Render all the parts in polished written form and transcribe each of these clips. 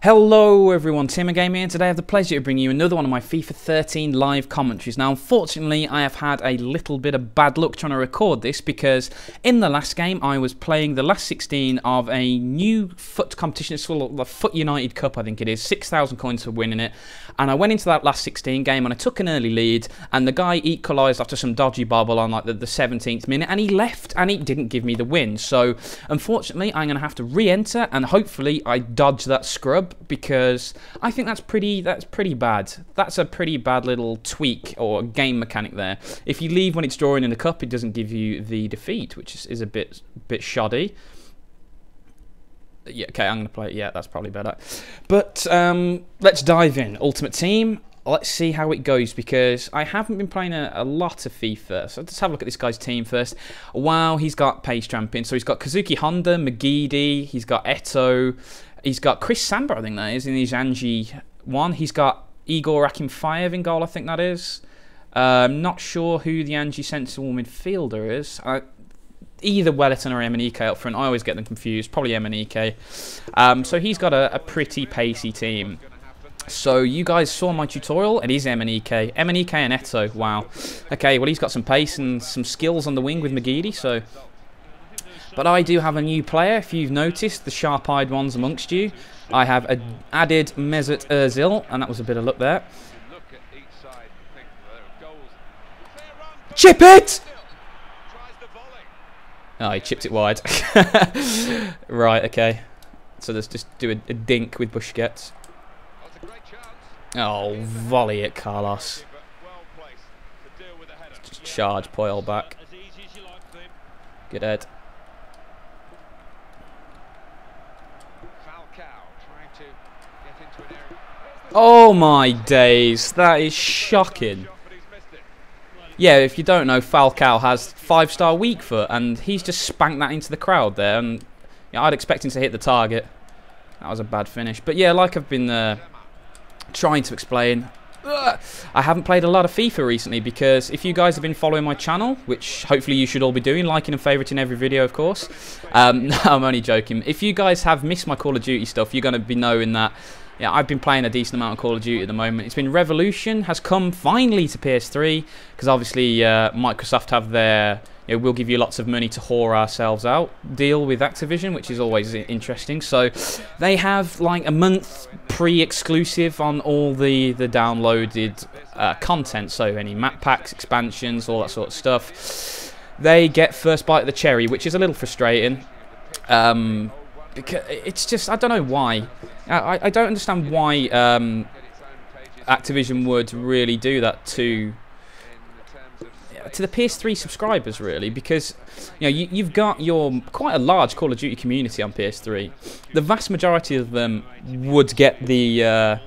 Hello everyone, TMMgamer here, and today I have the pleasure to bring you another one of my FIFA 13 live commentaries. Now unfortunately I have had a little bit of bad luck trying to record this because in the last game I was playing the last 16 of a new FUT competition. It's called the FUT United Cup, I think it is, 6,000 coins for winning it, and I went into that last 16 game and I took an early lead and the guy equalised after some dodgy bobble on like the 17th minute, and he left and he didn't give me the win. So unfortunately I'm going to have to re-enter and hopefully I dodge that scrub, because I think that's pretty bad. That's a pretty bad little tweak or game mechanic there. If you leave when it's drawing in the cup, it doesn't give you the defeat, which is a bit shoddy. Yeah, okay, I'm going to play it. Yeah, that's probably better. But let's dive in. Ultimate Team. Let's see how it goes, because I haven't been playing a lot of FIFA. So let's have a look at this guy's team first. Wow, he's got pace tramping. So he's got Kazuki Honda, Magidi, he's got Eto, he's got Chris Samba, I think that is, in his Angie one. He's got Igor Akinfeyev in goal, I think that is. Not sure who the Angie sensible midfielder is. Either Wellington or MNEK up front. I always get them confused. Probably MNEK. So he's got a pretty pacey team. So you guys saw my tutorial, and he's MNEK. MNEK and Eto, wow. Okay, well he's got some pace and some skills on the wing with Magidi, so... But I do have a new player, if you've noticed, the sharp-eyed ones amongst you. I have added Mesut Ozil, and that was a bit of luck there. Chip it! Oh, he chipped it wide. Right, okay. So let's just do a dink with Busquets. Oh, volley it, Carlos. Just charge Poyle back. Good head. Oh my days, that is shocking. Yeah, if you don't know, Falcao has 5-star weak foot, and he's just spanked that into the crowd there, and yeah, I'd expect him to hit the target. That was a bad finish. But yeah, like I've been trying to explain, I haven't played a lot of FIFA recently, because if you guys have been following my channel, which hopefully you should all be doing, liking and favouriting every video, of course. No, I'm only joking. If you guys have missed my Call of Duty stuff, you're going to be knowing that, yeah, I've been playing a decent amount of Call of Duty at the moment. It's been Revolution, has come finally to PS3, because obviously Microsoft have their, you know, we'll give you lots of money to whore ourselves out deal with Activision, which is always interesting. So they have like a month pre-exclusive on all the downloaded content, so any map packs, expansions, all that sort of stuff. They get first bite of the cherry, which is a little frustrating. Because it's just, I don't know why. I don't understand why Activision would really do that to the PS3 subscribers, really, because you know you've got your quite a large Call of Duty community on PS3. The vast majority of them would get the. I've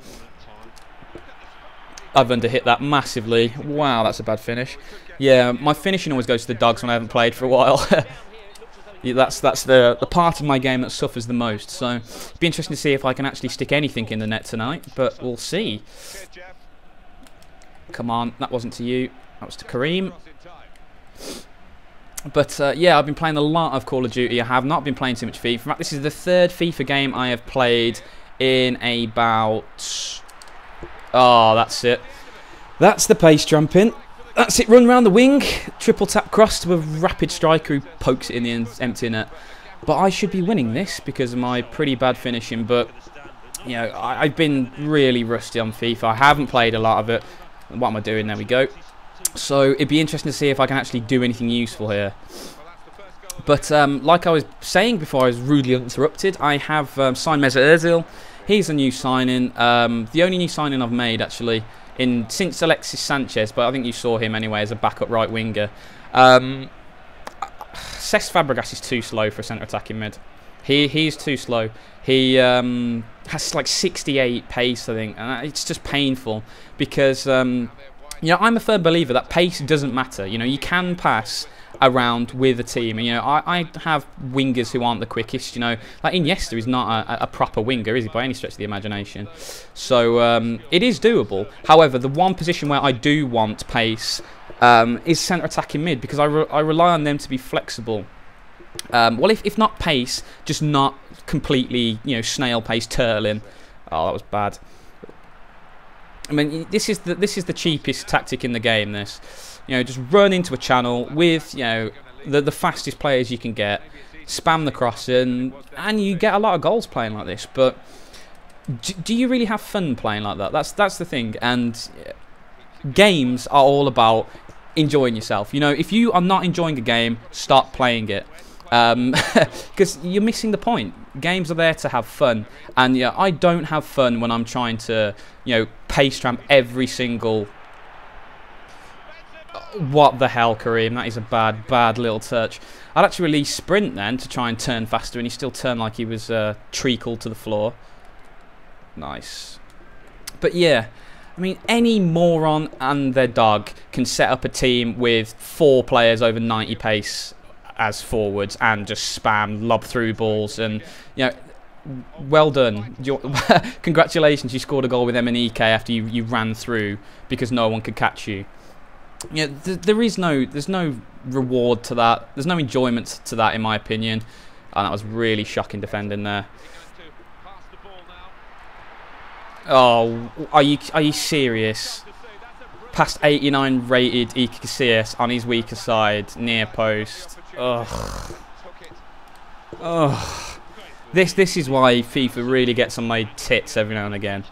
underhit that massively. Wow, that's a bad finish. Yeah, my finishing always goes to the dogs when I haven't played for a while. Yeah, that's the part of my game that suffers the most. So it'd be interesting to see if I can actually stick anything in the net tonight, but we'll see. Come on, that wasn't to you. That was to Kareem. But yeah, I've been playing a lot of Call of Duty. I have not been playing too much FIFA. In fact, this is the third FIFA game I have played in about... Oh, that's it. That's the pace jumping. That's it, run round the wing, triple tap cross to a rapid striker who pokes it in the empty net. But I should be winning this because of my pretty bad finishing. But, you know, I've been really rusty on FIFA. I haven't played a lot of it. What am I doing? There we go. So it'd be interesting to see if I can actually do anything useful here. But like I was saying before I was rudely interrupted, I have signed Mesut Ozil. He's a new signing. The only new signing I've made, actually, since Alexis Sanchez, but I think you saw him anyway as a backup right winger. Cesc Fabregas is too slow for a centre attacking mid. He's too slow. He has like 68 pace, I think, and it's just painful because you know, I'm a firm believer that pace doesn't matter. You know, you can pass around with a team, and you know, I have wingers who aren't the quickest. You know, like Iniesta is not a proper winger, is he, by any stretch of the imagination? So it is doable. However, the one position where I do want pace is centre attacking mid, because I rely on them to be flexible. Well, if not pace, just not completely, you know, snail pace turtling. Oh, that was bad. I mean, this is the cheapest tactic in the game. This, just run into a channel with the fastest players you can get, spam the crossing, and you get a lot of goals playing like this. But do you really have fun playing like that? That's the thing. And games are all about enjoying yourself. If you are not enjoying a game, stop playing it. Because you're missing the point. Games are there to have fun, and I don't have fun when I'm trying to pace tramp every single. What the hell, Kareem? That is a bad little touch. I'd actually release sprint then to try and turn faster, and he still turned like he was treacled to the floor. Nice. But yeah, I mean, any moron and their dog can set up a team with 4 players over 90 pace as forwards and just spam lob through balls, and well done. Congratulations, you scored a goal with M&EK after you ran through because no one could catch you. There's no reward to that. There's no enjoyment to that, in my opinion. And that was really shocking defending there. Oh, are you serious? Past 89 rated Iker Casillas on his weaker side, near post. Ugh. Ugh. This is why FIFA really gets on my tits every now and again.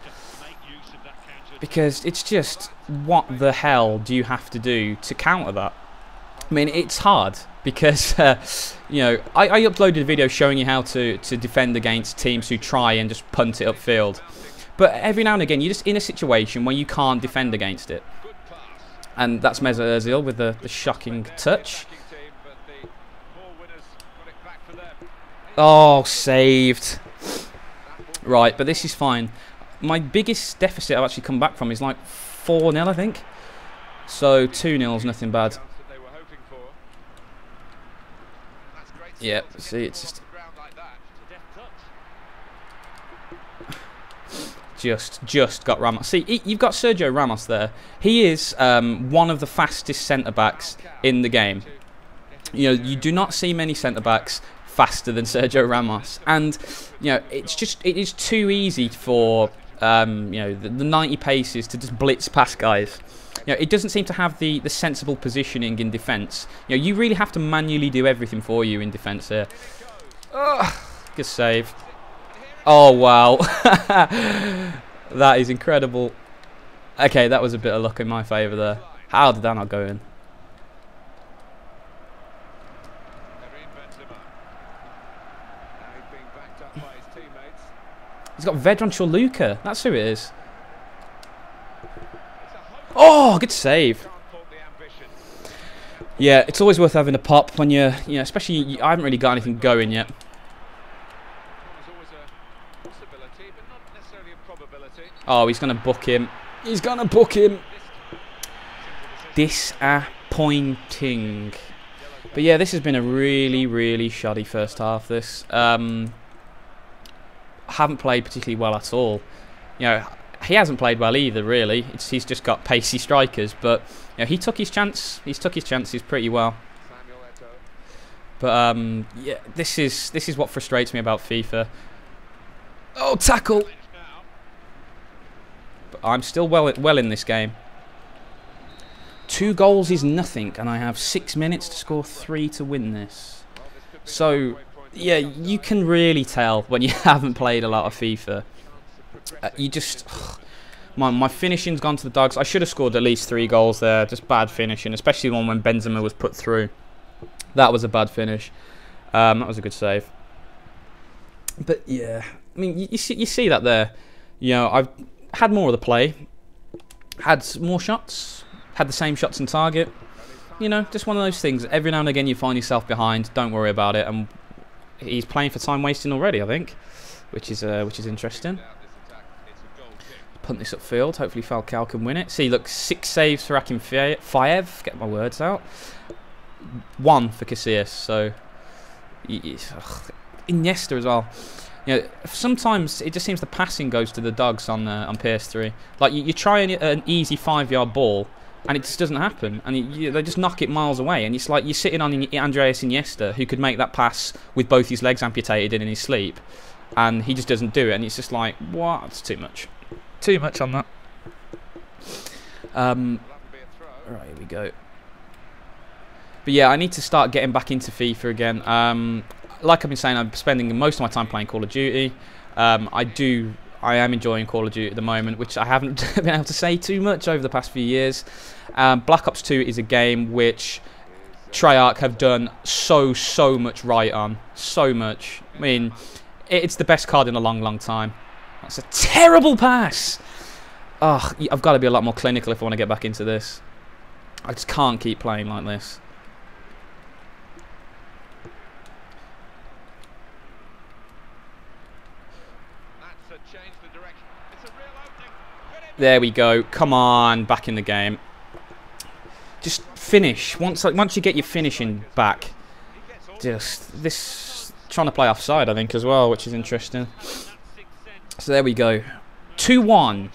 Because it's just, what the hell do you have to do to counter that? I mean, it's hard because, I uploaded a video showing you how to defend against teams who try and just punt it upfield. But every now and again, you're just in a situation where you can't defend against it. And that's Mesut Ozil with the shocking touch. Oh, saved. Right, but this is fine. My biggest deficit I've actually come back from is like 4-0, I think. So 2-0 is nothing bad. Yeah, see, it's just got Ramos. See, you've got Sergio Ramos there. He is one of the fastest centre-backs in the game. You do not see many centre-backs faster than Sergio Ramos, and it is too easy for the 90 paces to just blitz past guys. It doesn't seem to have the sensible positioning in defence. You really have to manually do everything for you in defence here. Ugh, good save. Oh wow, that is incredible. Okay, that was a bit of luck in my favour there. How did that not go in? He's got Vedran Chorluka. That's who it is. Oh, good save. Yeah, it's always worth having a pop when you're, especially I haven't really got anything going yet. Oh, he's going to book him. He's going to book him. Disappointing. But yeah, this has been a really shoddy first half, this. Haven't played particularly well at all. He hasn't played well either, really. He's just got pacey strikers, but he took his chance. He's took his chances pretty well. But yeah, this is what frustrates me about FIFA. Oh, tackle! But I'm still well in this game. 2 goals is nothing, and I have 6 minutes to score 3 to win this. So yeah, you can really tell when you haven't played a lot of FIFA. My finishing's gone to the dogs. I should have scored at least 3 goals there. Just bad finishing, especially the one when Benzema was put through. That was a bad finish. That was a good save. But yeah, I mean, you see that there. I've had more of the play, had more shots, had the same shots in target. Just one of those things. Every now and again, you find yourself behind. Don't worry about it. And he's playing for time wasting already, I think, which is interesting. Punt this upfield. Hopefully Falcao can win it. See, look, 6 saves for Akim Fayev. Get my words out. 1 for Casillas. So Iniesta as well. Sometimes it just seems the passing goes to the dogs on PS3. Like you try an easy 5-yard ball, and it just doesn't happen, and they just knock it miles away. And it's like you're sitting on Andreas Iniesta, who could make that pass with both his legs amputated and in his sleep, and he just doesn't do it, and it's just like, what? It's too much. Too much on that. Right, here we go. But yeah, I need to start getting back into FIFA again. Like I've been saying, I'm spending most of my time playing Call of Duty. I am enjoying Call of Duty at the moment, which I haven't been able to say too much over the past few years. Black Ops 2 is a game which Treyarch have done so much right on. So much. I mean, it's the best COD in a long time. That's a terrible pass! Ugh, I've got to be a lot more clinical if I want to get back into this. I just can't keep playing like this. There we go. Come on, back in the game. Just finish. Once you get your finishing back, just this trying to play offside, I think, as well, which is interesting. So there we go. 2-1.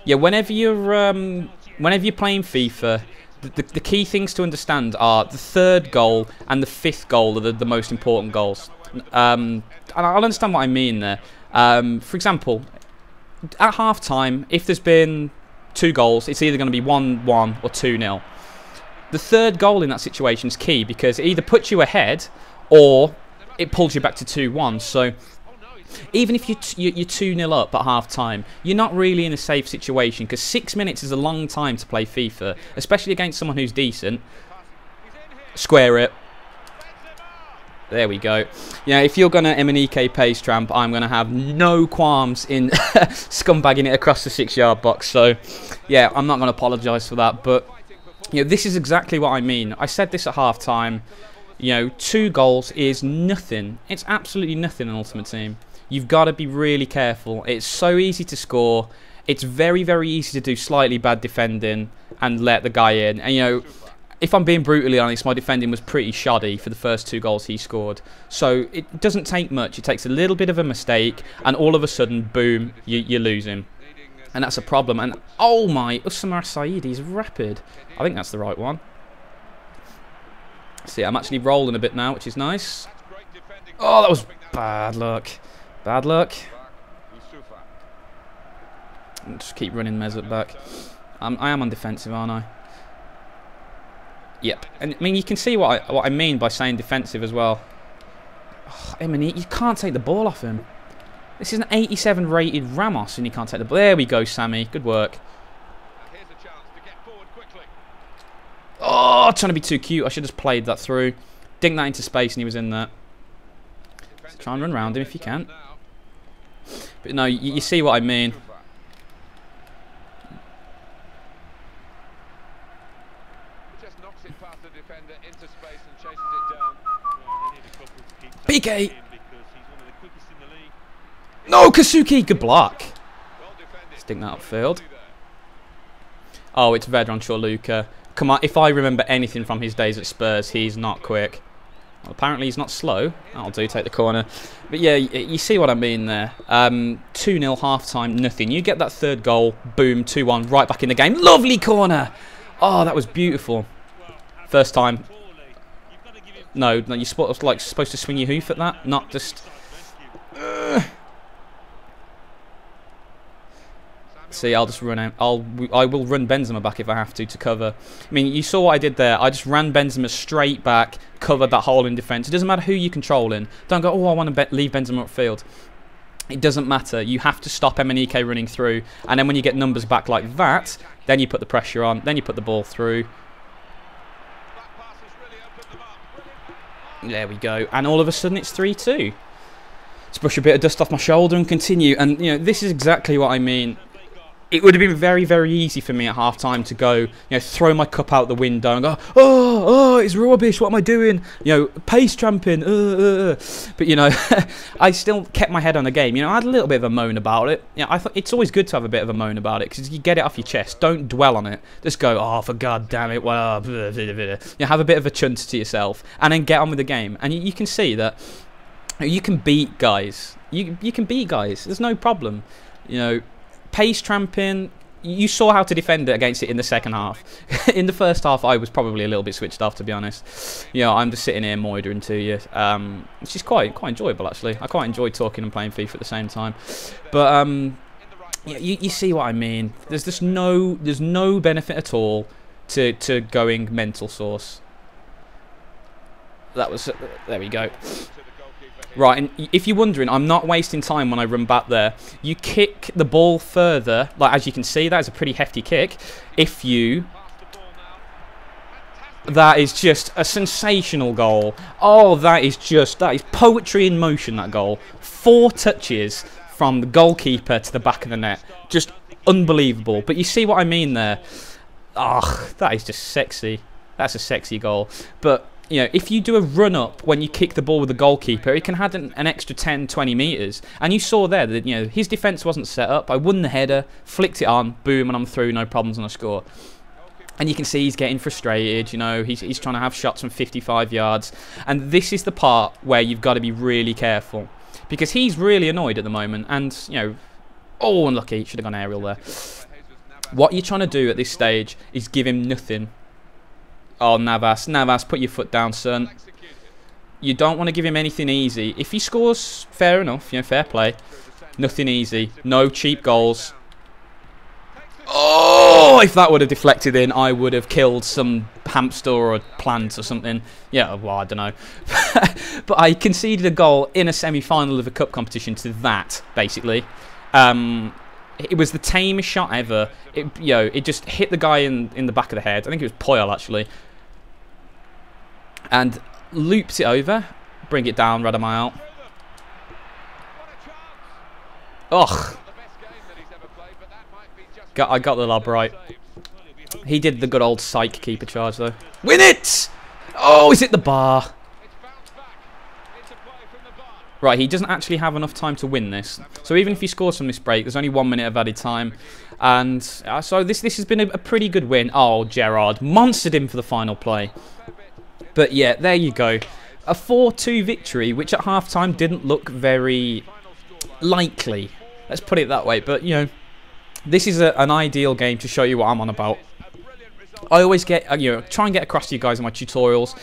Yeah, whenever you're playing FIFA, the key things to understand are the third goal and the fifth goal are the most important goals. And I'll understand what I mean there. For example, at half-time, if there's been 2 goals, it's either going to be 1-1 or 2-0. The third goal in that situation is key because it either puts you ahead or it pulls you back to 2-1. So even if you're 2-0 up at half-time, you're not really in a safe situation because 6 minutes is a long time to play FIFA, especially against someone who's decent. Square it. There we go. Yeah, if you're going to MNEK pace tramp, I'm going to have no qualms in scumbagging it across the 6-yard box. So, yeah, I'm not going to apologise for that. But, you know, this is exactly what I mean. I said this at half-time. You know, 2 goals is nothing. It's absolutely nothing in Ultimate Team. You've got to be really careful. It's so easy to score. It's very easy to do slightly bad defending and let the guy in. And, you know, if I'm being brutally honest, my defending was pretty shoddy for the first 2 goals he scored. So it doesn't take much. It takes a little bit of a mistake, and all of a sudden, boom, you lose him. And that's a problem. And, oh my, Usama Saidi's rapid. I think that's the right one. See, I'm actually rolling a bit now, which is nice. Oh, that was bad luck. Bad luck. I'll just keep running Mesut back. I am on defensive, aren't I? Yep. And I mean, you can see what I mean by saying defensive as well. Oh, Emini, you can't take the ball off him. This is an 87 rated Ramos, and you can't take the ball. There we go, Sammy. Good work. Oh, trying to be too cute. I should have just played that through. Dink that into space, and he was in there. So try and run around him if you can. But no, you see what I mean. PK! No, Kasuki! Good block. Stick that upfield. Oh, it's Vedran Chorluka. Come on, if I remember anything from his days at Spurs, he's not quick. Well, apparently he's not slow. That'll do, take the corner. But yeah, you see what I mean there. 2-0 half-time, nothing. You get that third goal, boom, 2-1, right back in the game. Lovely corner! Oh, that was beautiful. First time. No, you're supposed to swing your hoof at that, not just... See, I'll just run out. I will run Benzema back if I have to cover. I mean, you saw what I did there. I just ran Benzema straight back, covered that hole in defence. It doesn't matter who you're controlling. Don't go, oh, I want to leave Benzema upfield. It doesn't matter. You have to stop MNEK running through. And then when you get numbers back like that, then you put the pressure on. Then you put the ball through. There we go. And all of a sudden, it's 3-2. Let's brush a bit of dust off my shoulder and continue. And, you know, this is exactly what I mean. It would have been very easy for me at half-time to go, you know, throw my cup out the window and go, oh, it's rubbish, what am I doing? You know, pace tramping, But, you know, I still kept my head on the game. You know, I had a little bit of a moan about it. You know, I thought it's always good to have a bit of a moan about it because you get it off your chest. Don't dwell on it. Just go, oh, for God damn it, well, you know, have a bit of a chunt to yourself and then get on with the game. And you can see that you can beat guys. You can beat guys. There's no problem. You know, pace tramping, you saw how to defend it against it in the second half. In the first half, I was probably a little bit switched off, to be honest. You know, I'm just sitting here moidering to you, which is quite enjoyable, actually. I quite enjoy talking and playing FIFA at the same time. But you see what I mean. There's just no benefit at all to going mental source. That was there we go. Right, and if you're wondering, I'm not wasting time when I run back there. You kick the ball further, like as you can see, that is a pretty hefty kick. That is just a sensational goal. Oh, that is poetry in motion, that goal. 4 touches from the goalkeeper to the back of the net. Just unbelievable. But you see what I mean there? Ah, that is just sexy. That's a sexy goal. But you know, if you do a run-up when you kick the ball with the goalkeeper, it can add an extra 10, 20 metres. And you saw there that, you know, his defence wasn't set up. I won the header, flicked it on, boom, and I'm through, no problems, and I score. And you can see he's getting frustrated, you know, he's trying to have shots from 55 yards. And this is the part where you've got to be really careful. Because he's really annoyed at the moment. And, you know, oh, unlucky, should have gone aerial there. What you're trying to do at this stage is give him nothing. Oh, Navas, put your foot down, son. You don't want to give him anything easy. If he scores, fair enough, you know, fair play. Nothing easy. No cheap goals. Oh, if that would have deflected in, I would have killed some hamster or a plant or something. Yeah, well, I don't know. But I conceded a goal in a semi-final of a cup competition to that, basically. It was the tamest shot ever. It just hit the guy in the back of the head. I think it was Poyle, actually. And looped it over. Bring it down, Radamai out. Ugh. I got the lob right. He did the good old psych keeper charge, though. Win it! Oh, is it the bar? Right, he doesn't actually have enough time to win this. So even if he scores from this break, there's only 1 minute of added time. And so this has been a pretty good win. Oh, Gerrard monstered him for the final play. But yeah, there you go. A 4-2 victory, which at half-time didn't look very likely. Let's put it that way. But, you know, this is an ideal game to show you what I'm on about. I always get, try and get across to you guys in my tutorials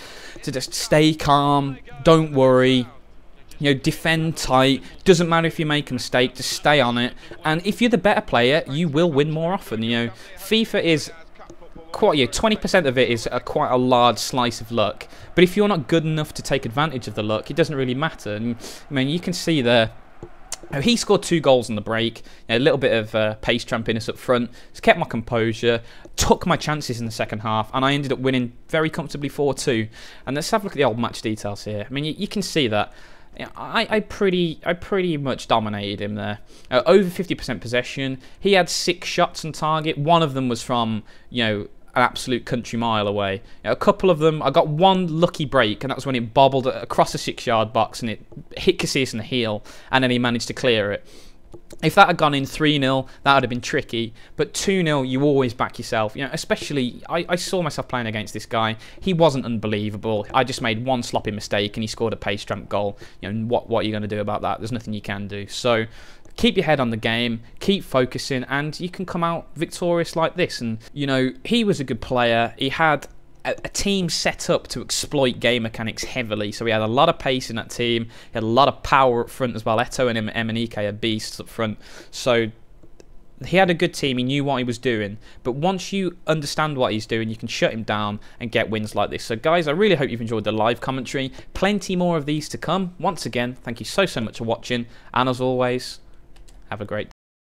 to just stay calm, don't worry. You know, defend tight. Doesn't matter if you make a mistake, just stay on it. And if you're the better player, you will win more often. You know, FIFA is quite, 20% of it is quite a large slice of luck. But if you're not good enough to take advantage of the luck, it doesn't really matter. And I mean, you can see there. He scored 2 goals on the break. A little bit of pace trampiness up front. Just kept my composure. Took my chances in the second half. And I ended up winning very comfortably 4-2. And let's have a look at the old match details here. I mean, you can see that. I pretty much dominated him there. Over 50% possession. He had 6 shots on target. One of them was from, an absolute country mile away. A couple of them, I got one lucky break, and that was when it bobbled across a 6-yard box and it hit Casillas in the heel, and then he managed to clear it. If that had gone in 3-0, that would have been tricky. But 2-0, you always back yourself. Especially, I saw myself playing against this guy. He wasn't unbelievable. I just made one sloppy mistake and he scored a pace tramp goal. What are you going to do about that? There's nothing you can do. So keep your head on the game, keep focusing, and you can come out victorious like this. And, he was a good player. He had a team set up to exploit game mechanics heavily, so he had a lot of pace in that team. He had a lot of power up front as well. Eto and Emenike are beasts up front, so he had a good team. He knew what he was doing, but once you understand what he's doing, you can shut him down and get wins like this. So guys, I really hope you've enjoyed the live commentary. Plenty more of these to come. Once again, thank you so much for watching, and as always, have a great day.